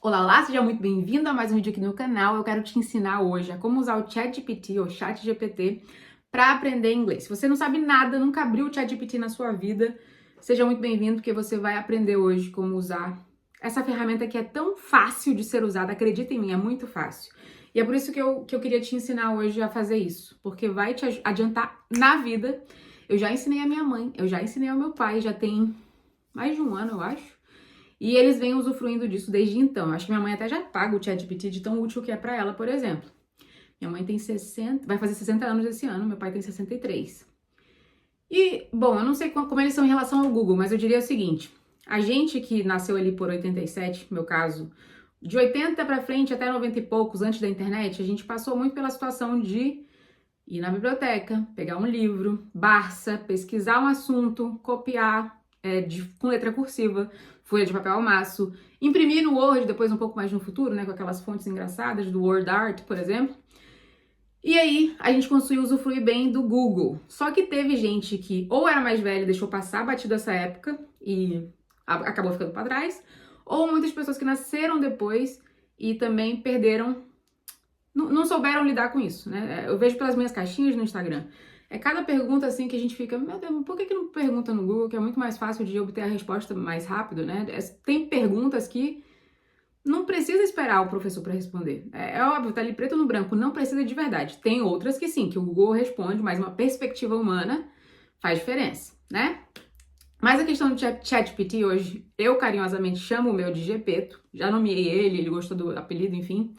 Olá, olá, seja muito bem-vindo a mais um vídeo aqui no canal. Eu quero te ensinar hoje a como usar o ChatGPT ou ChatGPT para aprender inglês. Se você não sabe nada, nunca abriu o ChatGPT na sua vida, seja muito bem-vindo porque você vai aprender hoje como usar essa ferramenta que é tão fácil de ser usada. Acredita em mim, é muito fácil. E é por isso que eu queria te ensinar hoje a fazer isso, porque vai te adiantar na vida. Eu já ensinei a minha mãe, eu já ensinei ao meu pai, já tem mais de um ano, eu acho. E eles vêm usufruindo disso desde então. Eu acho que minha mãe até já paga o ChatGPT de tão útil que é pra ela, por exemplo. Minha mãe tem 60, vai fazer 60 anos esse ano, meu pai tem 63. E, bom, eu não sei como eles são em relação ao Google, mas eu diria o seguinte: a gente que nasceu ali por 87, no meu caso, de 80 pra frente até 90 e poucos, antes da internet, a gente passou muito pela situação de ir na biblioteca, pegar um livro, Barça, pesquisar um assunto, copiar com letra cursiva, folha de papel ao maço, imprimir no Word, depois um pouco mais no futuro, né, com aquelas fontes engraçadas do Word Art, por exemplo. E aí, a gente conseguiu usufruir bem do Google. Só que teve gente que ou era mais velha e deixou passar batido essa época e acabou ficando para trás, ou muitas pessoas que nasceram depois e também perderam, não souberam lidar com isso, né? Eu vejo pelas minhas caixinhas no Instagram. É cada pergunta assim que a gente fica, meu Deus, por que não pergunta no Google, que é muito mais fácil de obter a resposta mais rápido, né? Tem perguntas que não precisa esperar o professor para responder. É óbvio, tá ali preto no branco, não precisa de verdade. Tem outras que sim, que o Google responde, mas uma perspectiva humana faz diferença, né? Mas a questão do ChatGPT hoje, eu carinhosamente chamo o meu de Gepeto, já nomeei ele gostou do apelido, enfim,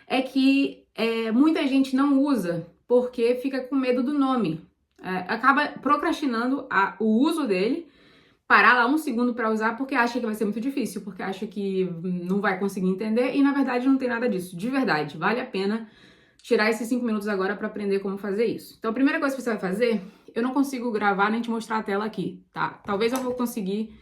é que muita gente não usa porque fica com medo do nome. Acaba procrastinando o uso dele, parar lá um segundo para usar porque acha que vai ser muito difícil, porque acha que não vai conseguir entender e na verdade não tem nada disso. De verdade, vale a pena tirar esses 5 minutos agora para aprender como fazer isso. Então a primeira coisa que você vai fazer, eu não consigo gravar nem te mostrar a tela aqui, tá? Talvez eu vou conseguir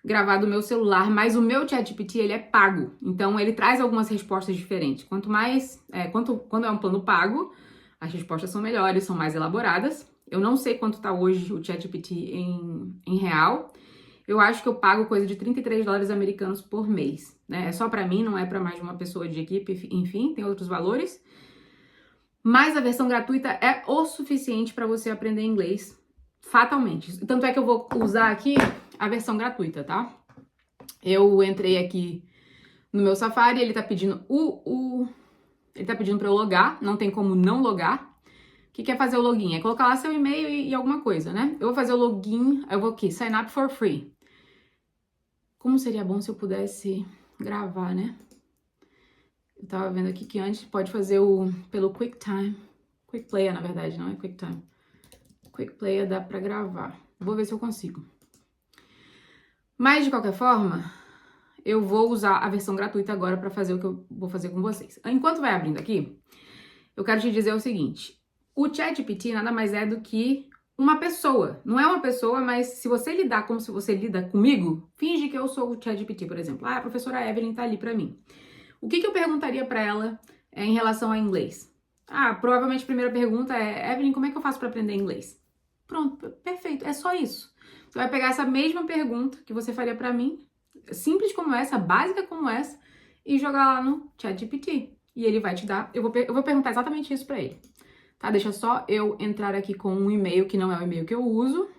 gravar do meu celular, mas o meu ChatGPT, ele é pago. Então, ele traz algumas respostas diferentes. Quando é um plano pago, as respostas são melhores, são mais elaboradas. Eu não sei quanto tá hoje o ChatGPT em real. Eu acho que eu pago coisa de 33 dólares americanos por mês, né? É só pra mim, não é pra mais de uma pessoa de equipe, enfim, tem outros valores. Mas a versão gratuita é o suficiente para você aprender inglês fatalmente. Tanto é que eu vou usar aqui a versão gratuita, tá? Eu entrei aqui no meu Safari, ele tá pedindo ele tá pedindo para eu logar, não tem como não logar. O que é fazer o login? É colocar lá seu e-mail e alguma coisa, né? Eu vou fazer o login, eu vou aqui, sign up for free. Como seria bom se eu pudesse gravar, né? Eu tava vendo aqui que antes pode fazer pelo QuickTime. Quick Player, na verdade, não é QuickTime. Quick Player dá pra gravar. Vou ver se eu consigo. Mas, de qualquer forma, eu vou usar a versão gratuita agora para fazer o que eu vou fazer com vocês. Enquanto vai abrindo aqui, eu quero te dizer o seguinte. O ChatGPT nada mais é do que uma pessoa. Não é uma pessoa, mas se você lidar como se você lida comigo, finge que eu sou o ChatGPT, por exemplo. Ah, a professora Evelyn tá ali para mim. O que eu perguntaria para ela em relação a inglês? Provavelmente a primeira pergunta é: Evelyn, como é que eu faço para aprender inglês? Pronto, perfeito, é só isso. Você vai pegar essa mesma pergunta que você faria para mim, simples como essa, básica como essa, e jogar lá no ChatGPT. E ele vai te dar, eu vou perguntar exatamente isso para ele. Tá? Deixa só eu entrar aqui com um e-mail que não é o e-mail que eu uso.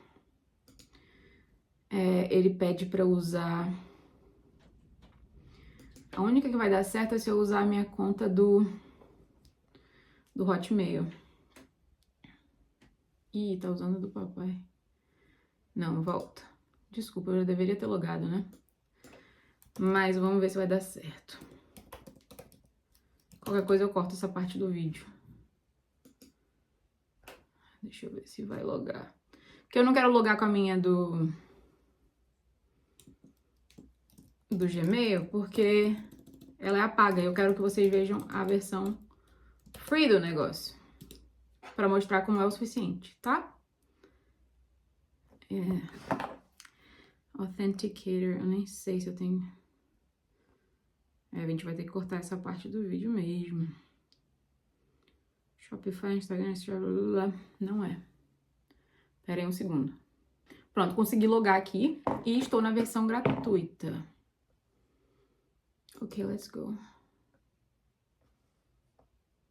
Ele pede para usar... A única que vai dar certo é se eu usar a minha conta do Hotmail. Ih, tá usando do papai. Não, volta. Desculpa, eu já deveria ter logado, né? Mas vamos ver se vai dar certo. Qualquer coisa eu corto essa parte do vídeo. Deixa eu ver se vai logar. Porque eu não quero logar com a minha do Gmail, porque ela é a paga. Eu quero que vocês vejam a versão free do negócio. Pra mostrar como é o suficiente, tá? Authenticator, eu nem sei se eu tenho... a gente vai ter que cortar essa parte do vídeo mesmo. Shopify, Instagram, não é. Pera aí um segundo. Pronto, consegui logar aqui e estou na versão gratuita. Ok, let's go.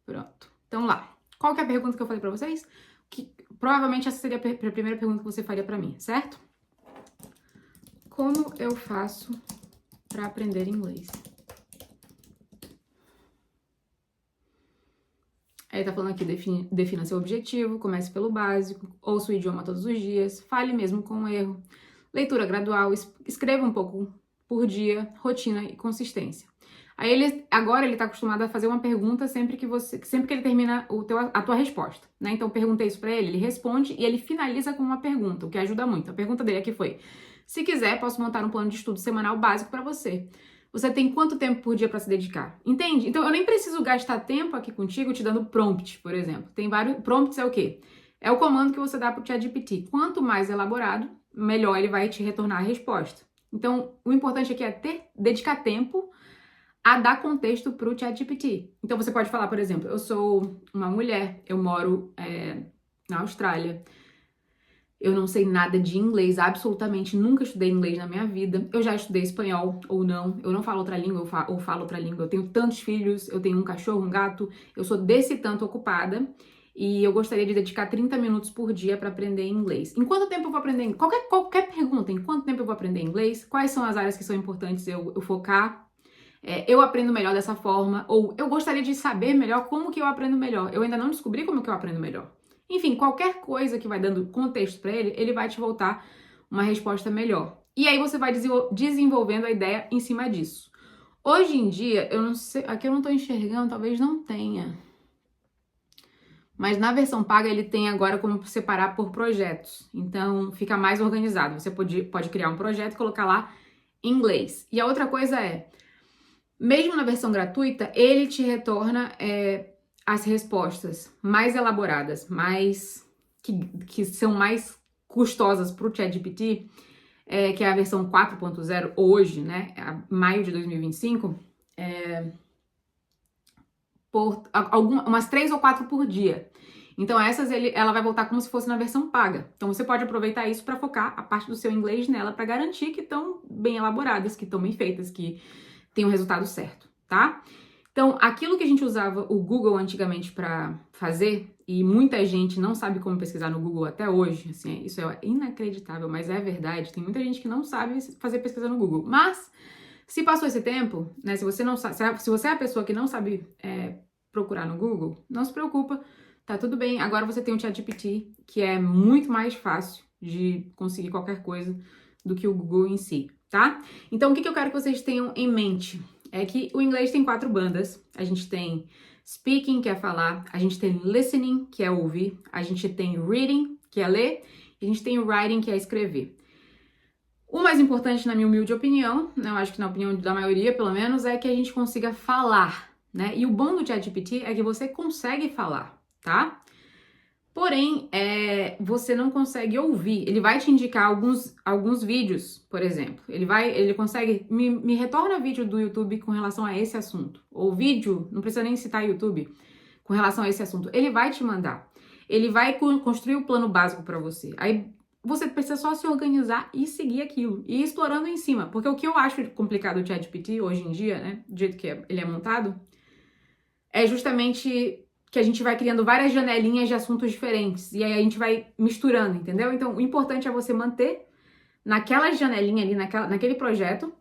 Pronto. Então lá. Qual que é a pergunta que eu falei pra vocês? Que provavelmente essa seria a primeira pergunta que você faria pra mim, certo? Como eu faço pra aprender inglês? Aí tá falando aqui, defina seu objetivo, comece pelo básico, ouça o idioma todos os dias, fale mesmo com o erro, leitura gradual, escreva um pouco por dia, rotina e consistência. Aí agora ele tá acostumado a fazer uma pergunta sempre que ele termina a tua resposta, né? Então perguntei isso pra ele responde e ele finaliza com uma pergunta, o que ajuda muito. A pergunta dele aqui foi: se quiser, posso montar um plano de estudo semanal básico pra você. Você tem quanto tempo por dia para se dedicar? Entende? Então eu nem preciso gastar tempo aqui contigo te dando prompt, por exemplo. Tem vários prompts, é o quê? É o comando que você dá pro ChatGPT. Quanto mais elaborado, melhor ele vai te retornar a resposta. Então, o importante aqui é dedicar tempo a dar contexto pro ChatGPT. Então você pode falar, por exemplo, eu sou uma mulher, eu moro na Austrália. Eu não sei nada de inglês, absolutamente nunca estudei inglês na minha vida. Eu já estudei espanhol ou não. Eu não falo outra língua ou falo outra língua. Eu tenho tantos filhos, eu tenho um cachorro, um gato. Eu sou desse tanto ocupada e eu gostaria de dedicar 30 minutos por dia para aprender inglês. Em quanto tempo eu vou aprender inglês? Qualquer pergunta, em quanto tempo eu vou aprender inglês? Quais são as áreas que são importantes eu focar? Eu aprendo melhor dessa forma, ou eu gostaria de saber melhor como que eu aprendo melhor. Eu ainda não descobri como que eu aprendo melhor. Enfim, qualquer coisa que vai dando contexto para ele vai te voltar uma resposta melhor. E aí você vai desenvolvendo a ideia em cima disso. Hoje em dia, eu não sei, aqui eu não tô enxergando, talvez não tenha. Mas na versão paga ele tem agora como separar por projetos. Então fica mais organizado. Você pode criar um projeto e colocar lá em inglês. E a outra coisa mesmo na versão gratuita, ele te retorna as respostas mais elaboradas, que são mais custosas para o ChatGPT, que é a versão 4.0 hoje, né, maio de 2025, por umas 3 ou 4 por dia. Então essas ela vai voltar como se fosse na versão paga. Então você pode aproveitar isso para focar a parte do seu inglês nela, para garantir que estão bem elaboradas, que estão bem feitas, que tem o resultado certo, tá? Então, aquilo que a gente usava o Google antigamente para fazer, e muita gente não sabe como pesquisar no Google até hoje, assim, isso é inacreditável, mas é verdade, tem muita gente que não sabe fazer pesquisa no Google. Mas, se passou esse tempo, né, se você é a pessoa que não sabe procurar no Google, não se preocupa, tá tudo bem. Agora você tem o ChatGPT, que é muito mais fácil de conseguir qualquer coisa do que o Google em si, tá? Então, o que eu quero que vocês tenham em mente é que o inglês tem 4 bandas. A gente tem speaking, que é falar, a gente tem listening, que é ouvir, a gente tem reading, que é ler, e a gente tem writing, que é escrever. O mais importante, na minha humilde opinião, né, eu acho que na opinião da maioria, pelo menos, é que a gente consiga falar, né? E o bom do ChatGPT é que você consegue falar, tá? Porém, você não consegue ouvir. Ele vai te indicar alguns vídeos, por exemplo. Ele consegue... Me retorna vídeo do YouTube com relação a esse assunto. Ou vídeo, não precisa nem citar YouTube, com relação a esse assunto. Ele vai te mandar. Ele vai construir o plano básico para você. Aí você precisa só se organizar e seguir aquilo. E ir explorando em cima. Porque o que eu acho complicado do ChatGPT hoje em dia, né? Do jeito que ele é montado, é justamente que a gente vai criando várias janelinhas de assuntos diferentes. E aí a gente vai misturando, entendeu? Então, o importante é você manter naquela janelinha ali, naquele projeto,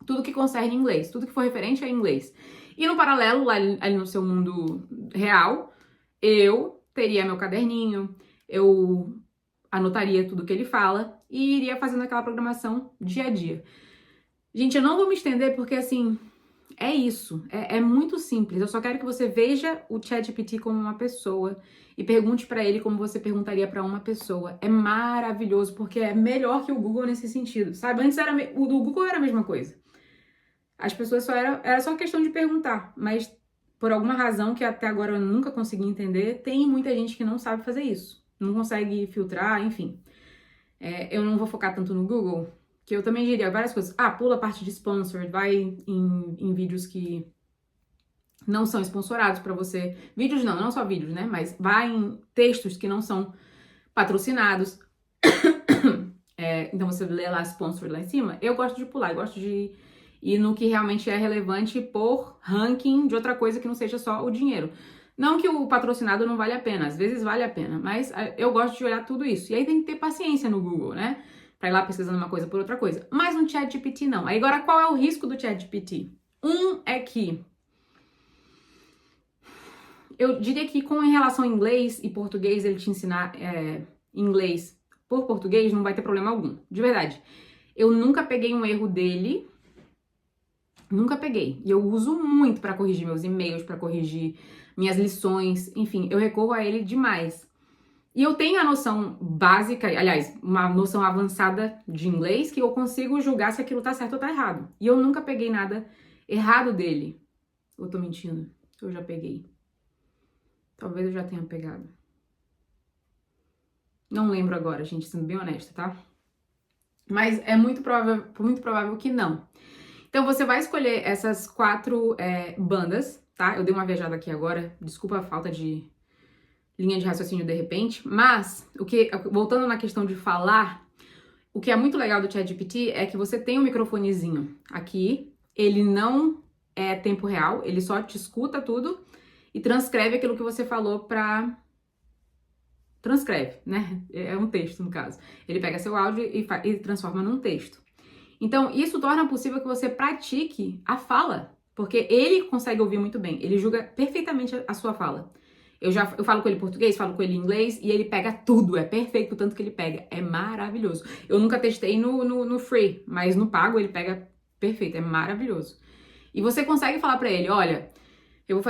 tudo que concerne inglês, tudo que for referente a inglês. E no paralelo, lá ali no seu mundo real, eu teria meu caderninho, eu anotaria tudo que ele fala e iria fazendo aquela programação dia a dia. Gente, eu não vou me estender porque, assim, é isso, é muito simples. Eu só quero que você veja o ChatGPT como uma pessoa e pergunte pra ele como você perguntaria pra uma pessoa. É maravilhoso, porque é melhor que o Google nesse sentido, sabe? Antes o do Google era a mesma coisa. As pessoas era só questão de perguntar, mas por alguma razão que até agora eu nunca consegui entender, tem muita gente que não sabe fazer isso. Não consegue filtrar, enfim. Eu não vou focar tanto no Google, que eu também diria várias coisas. Pula a parte de sponsored, vai em vídeos que não são sponsораdos pra você. Vídeos não só vídeos, né? Mas vai em textos que não são patrocinados. Então você lê lá sponsored lá em cima. Eu gosto de pular, eu gosto de e no que realmente é relevante por ranking de outra coisa que não seja só o dinheiro. Não que o patrocinado não vale a pena, às vezes vale a pena, mas eu gosto de olhar tudo isso. E aí tem que ter paciência no Google, né? Pra ir lá pesquisando uma coisa por outra coisa. Mas no ChatGPT não. Aí agora qual é o risco do ChatGPT? É que eu diria que em relação a inglês e português, ele te ensinar inglês por português não vai ter problema algum. De verdade. Eu nunca peguei um erro dele. Nunca peguei. E eu uso muito pra corrigir meus e-mails, pra corrigir minhas lições. Enfim, eu recorro a ele demais. E eu tenho a noção básica, aliás, uma noção avançada de inglês que eu consigo julgar se aquilo tá certo ou tá errado. E eu nunca peguei nada errado dele. Eu tô mentindo? Eu já peguei. Talvez eu já tenha pegado. Não lembro agora, gente, sendo bem honesta, tá? Mas é muito provável que não. Então você vai escolher essas 4 bandas, tá? Eu dei uma viajada aqui agora, desculpa a falta de linha de raciocínio de repente, mas voltando na questão de falar, o que é muito legal do ChatGPT é que você tem um microfonezinho aqui, ele não é tempo real, ele só te escuta tudo e transcreve aquilo que você falou transcreve, né? É um texto, no caso. Ele pega seu áudio e transforma num texto. Então, isso torna possível que você pratique a fala, porque ele consegue ouvir muito bem, ele julga perfeitamente a sua fala. Eu falo com ele em português, falo com ele em inglês, e ele pega tudo, é perfeito o tanto que ele pega, é maravilhoso. Eu nunca testei no free, mas no pago ele pega perfeito, é maravilhoso. E você consegue falar pra ele, olha, eu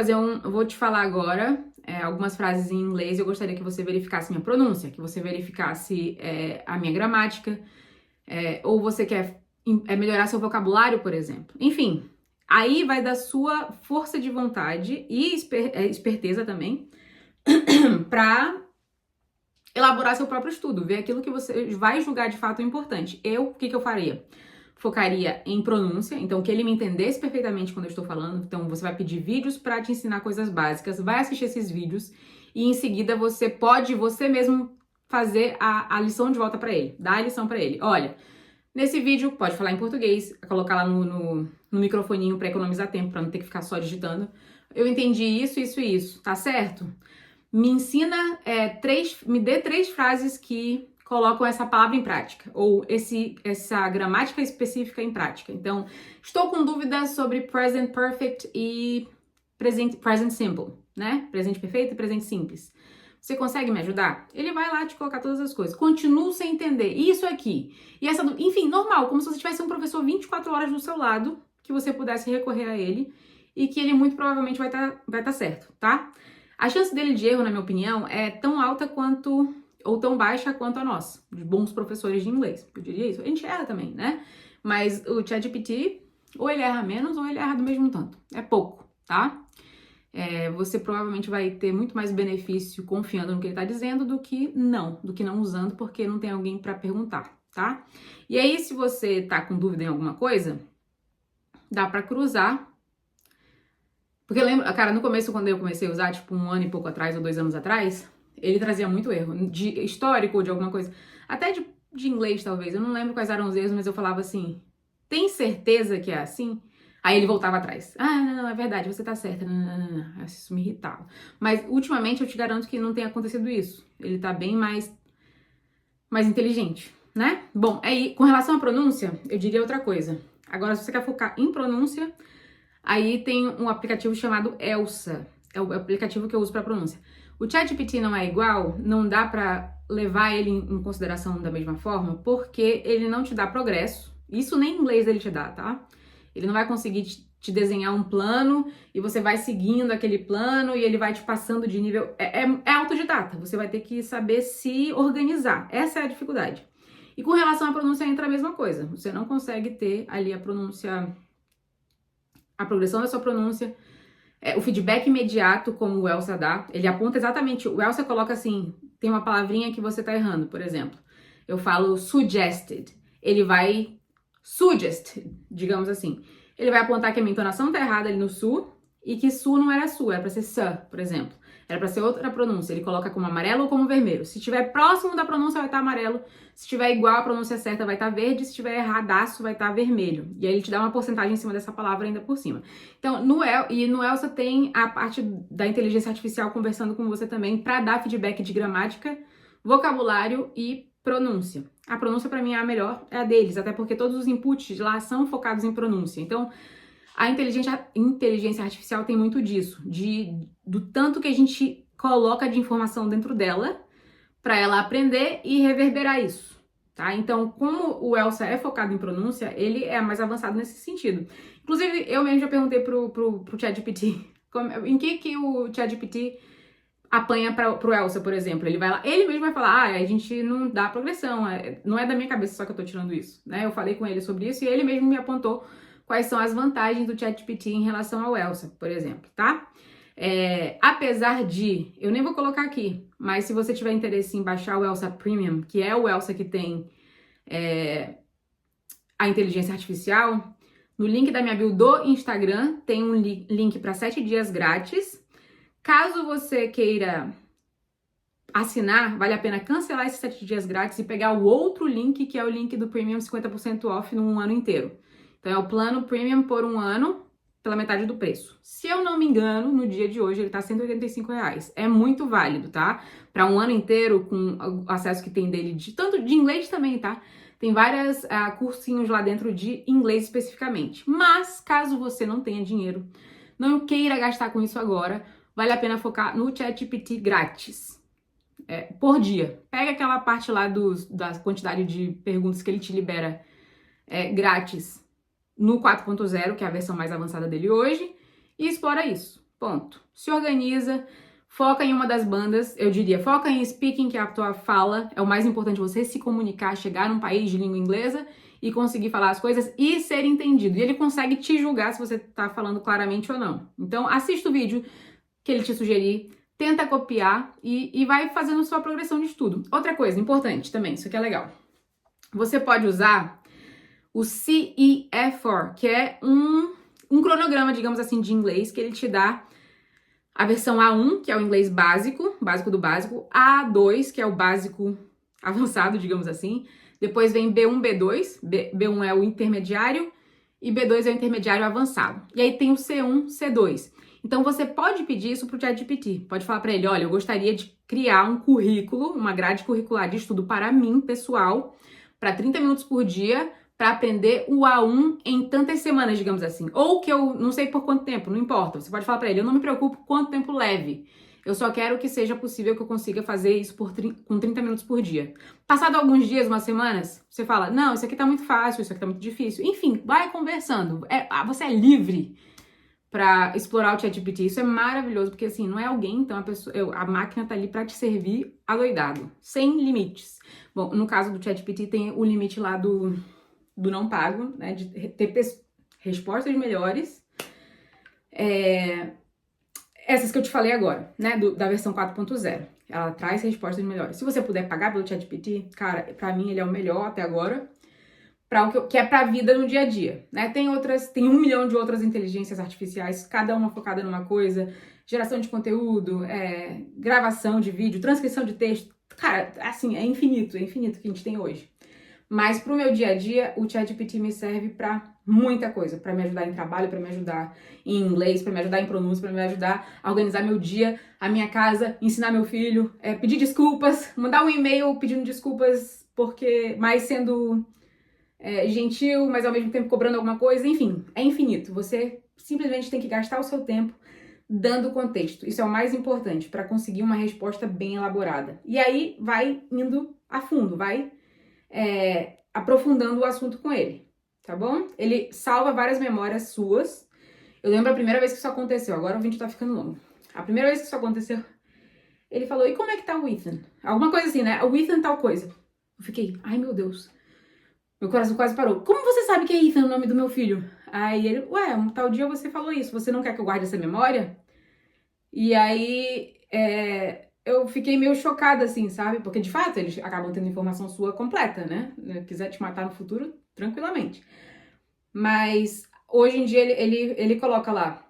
vou te falar agora algumas frases em inglês, eu gostaria que você verificasse minha pronúncia, que você verificasse a minha gramática, ou você quer melhorar seu vocabulário, por exemplo. Enfim, aí vai da sua força de vontade e esperteza também para elaborar seu próprio estudo, ver aquilo que você vai julgar de fato importante. O que eu faria? Focaria em pronúncia, então que ele me entendesse perfeitamente quando eu estou falando. Então você vai pedir vídeos para te ensinar coisas básicas, vai assistir esses vídeos e em seguida você mesmo fazer a lição de volta para ele, dar a lição para ele. Olha, nesse vídeo pode falar em português, colocar lá no microfoninho para economizar tempo, para não ter que ficar só digitando. Eu entendi isso, isso e isso, tá certo? Me ensina me dê 3 frases que colocam essa palavra em prática, ou essa gramática específica em prática. Então, estou com dúvidas sobre present perfect e present simple, né? Presente perfeito e presente simples. Você consegue me ajudar? Ele vai lá te colocar todas as coisas. Continuo sem entender. Isso aqui. E enfim, normal, como se você tivesse um professor 24 horas do seu lado, que você pudesse recorrer a ele e que ele muito provavelmente vai tá certo, tá? A chance dele de erro, na minha opinião, é tão alta quanto, ou tão baixa quanto a nossa, de bons professores de inglês. Eu diria isso. A gente erra também, né? Mas o ChatGPT, ou ele erra menos, ou ele erra do mesmo tanto. É pouco, tá? Você provavelmente vai ter muito mais benefício confiando no que ele tá dizendo do que não usando, porque não tem alguém para perguntar, tá? E aí, se você tá com dúvida em alguma coisa, dá para cruzar. Porque lembra, cara, no começo, quando eu comecei a usar, tipo 1 ano e pouco atrás, ou 2 anos atrás, ele trazia muito erro, de histórico, de alguma coisa, até de inglês, talvez, eu não lembro quais eram os erros, mas eu falava assim, tem certeza que é assim? Aí ele voltava atrás, não, é verdade, você tá certa, não. Isso me irritava. Mas, ultimamente, eu te garanto que não tem acontecido isso, ele tá bem mais inteligente, né? Bom, aí, com relação à pronúncia, eu diria outra coisa. Agora, se você quer focar em pronúncia, aí tem um aplicativo chamado Elsa, é o aplicativo que eu uso para pronúncia. O ChatGPT não é igual, não dá para levar ele em consideração da mesma forma, porque ele não te dá progresso. Isso nem em inglês ele te dá, tá? Ele não vai conseguir te desenhar um plano e você vai seguindo aquele plano e ele vai te passando de nível. É autodidata, você vai ter que saber se organizar. Essa é a dificuldade. E com relação à pronúncia entra a mesma coisa. Você não consegue ter ali a pronúncia, a progressão da sua pronúncia, o feedback imediato, como o Elsa dá. Ele aponta exatamente, o Elsa coloca assim, tem uma palavrinha que você tá errando, por exemplo. Eu falo suggested, ele vai suggest, digamos assim. Ele vai apontar que a minha entonação tá errada ali no su, e que su não era su, era pra ser su, por exemplo. Era pra ser outra pronúncia. Ele coloca como amarelo ou como vermelho. Se estiver próximo da pronúncia, vai estar amarelo. Se estiver igual à pronúncia certa, vai estar verde. Se estiver erradaço, vai estar vermelho. E aí ele te dá uma porcentagem em cima dessa palavra ainda por cima. Então, no Elsa tem a parte da inteligência artificial conversando com você também para dar feedback de gramática, vocabulário e pronúncia. A pronúncia, para mim, é a melhor, é a deles. Até porque todos os inputs lá são focados em pronúncia. Então, a inteligência artificial tem muito disso, do tanto que a gente coloca de informação dentro dela para ela aprender e reverberar isso, tá? Então, como o Elsa é focado em pronúncia, ele é mais avançado nesse sentido. Inclusive, eu mesmo já perguntei pro ChatGPT em que o ChatGPT apanha pro Elsa, por exemplo. Ele vai lá, ele mesmo vai falar, a gente não dá progressão, não é da minha cabeça só que eu tô tirando isso, né? Eu falei com ele sobre isso e ele mesmo me apontou quais são as vantagens do ChatGPT em relação ao Elsa, por exemplo, tá? Apesar de, eu nem vou colocar aqui, mas se você tiver interesse em baixar o Elsa Premium, que é o Elsa que tem a inteligência artificial, no link da minha bio do Instagram tem um link para 7 dias grátis. Caso você queira assinar, vale a pena cancelar esses 7 dias grátis e pegar o outro link, que é o link do Premium 50% off num ano inteiro. Então, é o plano Premium por um ano, pela metade do preço. Se eu não me engano, no dia de hoje ele tá R$185. É muito válido, tá? Para um ano inteiro, com o acesso que tem dele, tanto de inglês também, tá? Tem vários cursinhos lá dentro de inglês especificamente. Mas, caso você não tenha dinheiro, não queira gastar com isso agora, vale a pena focar no ChatGPT grátis. Por dia. Pega aquela parte lá da quantidade de perguntas que ele te libera grátis no 4.0, que é a versão mais avançada dele hoje, e explora isso. Ponto. Se organiza, foca em uma das bandas, eu diria, foca em speaking, que é a tua fala, é o mais importante você se comunicar, chegar num país de língua inglesa e conseguir falar as coisas e ser entendido. E ele consegue te julgar se você tá falando claramente ou não. Então, assista o vídeo que ele te sugerir, tenta copiar e vai fazendo sua progressão de estudo. Outra coisa importante também, isso aqui é legal. Você pode usar o CEF4, que é um cronograma, digamos assim, de inglês, que ele te dá a versão A1, que é o inglês básico, básico do básico, A2, que é o básico avançado, digamos assim, depois vem B1, B2, B1 é o intermediário e B2 é o intermediário avançado. E aí tem o C1, C2. Então você pode pedir isso pro ChatGPT, pode falar para ele, olha, eu gostaria de criar um currículo, uma grade curricular de estudo para mim, pessoal, para 30 minutos por dia, para aprender o A1 em tantas semanas, digamos assim. Ou que eu não sei por quanto tempo, não importa. Você pode falar para ele, eu não me preocupo quanto tempo leve. Eu só quero que seja possível que eu consiga fazer isso com 30 minutos por dia. Passado alguns dias, umas semanas, você fala, não, isso aqui tá muito fácil, isso aqui tá muito difícil. Enfim, vai conversando. Você é livre para explorar o ChatGPT. Isso é maravilhoso, porque assim, não é alguém, então a máquina tá ali para te servir adoidado, sem limites. Bom, no caso do ChatGPT tem o limite lá do não pago, né, de ter respostas melhores, essas que eu te falei agora, né, da versão 4.0, ela traz respostas melhores. Se você puder pagar pelo ChatGPT, cara, pra mim ele é o melhor até agora, para o que é pra vida no dia a dia, né, tem 1 milhão de outras inteligências artificiais, cada uma focada numa coisa, geração de conteúdo, gravação de vídeo, transcrição de texto, cara, assim, é infinito que a gente tem hoje. Mas pro meu dia a dia, o ChatGPT me serve para muita coisa, para me ajudar em trabalho, para me ajudar em inglês, para me ajudar em pronúncia, para me ajudar a organizar meu dia, a minha casa, ensinar meu filho, pedir desculpas, mandar um e-mail pedindo desculpas mas sendo gentil, mas ao mesmo tempo cobrando alguma coisa, enfim, é infinito. Você simplesmente tem que gastar o seu tempo dando contexto. Isso é o mais importante para conseguir uma resposta bem elaborada. E aí vai indo a fundo, vai aprofundando o assunto com ele, tá bom? Ele salva várias memórias suas. Eu lembro a primeira vez que isso aconteceu, agora o vídeo tá ficando longo. A primeira vez que isso aconteceu, ele falou, e como é que tá o Ethan? Alguma coisa assim, né? O Ethan tal coisa. Eu fiquei, ai meu Deus. Meu coração quase parou. Como você sabe que é Ethan o nome do meu filho? Aí ele, um tal dia você falou isso, você não quer que eu guarde essa memória? E aí, eu fiquei meio chocada, assim, sabe? Porque, de fato, eles acabam tendo informação sua completa, né? Se quiser te matar no futuro, tranquilamente. Mas, hoje em dia, ele coloca lá,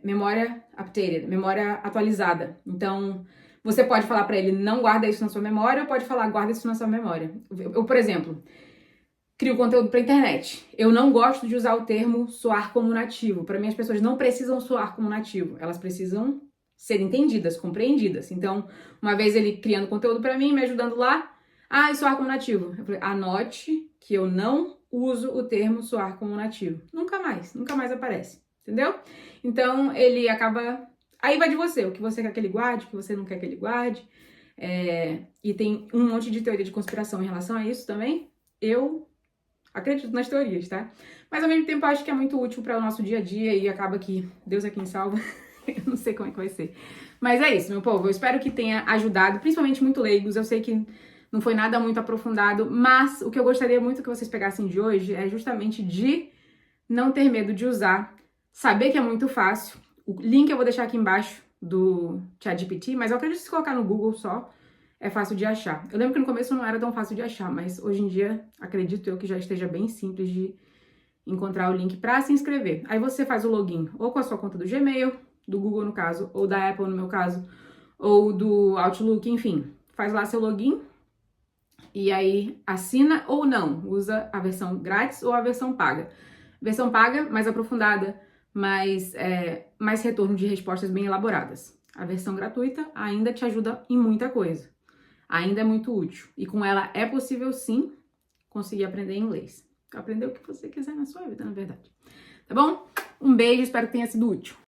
memória updated, memória atualizada. Então, você pode falar para ele, não guarda isso na sua memória, ou pode falar, guarda isso na sua memória. Eu, por exemplo, crio conteúdo para internet. Eu não gosto de usar o termo soar como nativo. Para mim, as pessoas não precisam soar como nativo. Elas precisam ser entendidas, compreendidas. Então, uma vez ele criando conteúdo para mim, me ajudando lá, soar como nativo. Eu falei, anote que eu não uso o termo soar como nativo. Nunca mais aparece. Entendeu? Então, ele acaba... Aí vai de você, o que você quer que ele guarde, o que você não quer que ele guarde. E tem um monte de teoria de conspiração em relação a isso também. Eu acredito nas teorias, tá? Mas ao mesmo tempo eu acho que é muito útil para o nosso dia a dia e acaba que Deus é quem salva. Eu não sei como é que vai ser. Mas é isso, meu povo. Eu espero que tenha ajudado, principalmente muito leigos. Eu sei que não foi nada muito aprofundado, mas o que eu gostaria muito que vocês pegassem de hoje é justamente de não ter medo de usar, saber que é muito fácil. O link eu vou deixar aqui embaixo do ChatGPT, mas eu acredito que se colocar no Google só, é fácil de achar. Eu lembro que no começo não era tão fácil de achar, mas hoje em dia, acredito eu que já esteja bem simples de encontrar o link para se inscrever. Aí você faz o login ou com a sua conta do Gmail, do Google no caso, ou da Apple no meu caso, ou do Outlook, enfim. Faz lá seu login e aí assina ou não. Usa a versão grátis ou a versão paga. Versão paga, mais aprofundada, mais retorno de respostas bem elaboradas. A versão gratuita ainda te ajuda em muita coisa. Ainda é muito útil. E com ela é possível, sim, conseguir aprender inglês. Aprender o que você quiser na sua vida, na verdade. Tá bom? Um beijo, espero que tenha sido útil.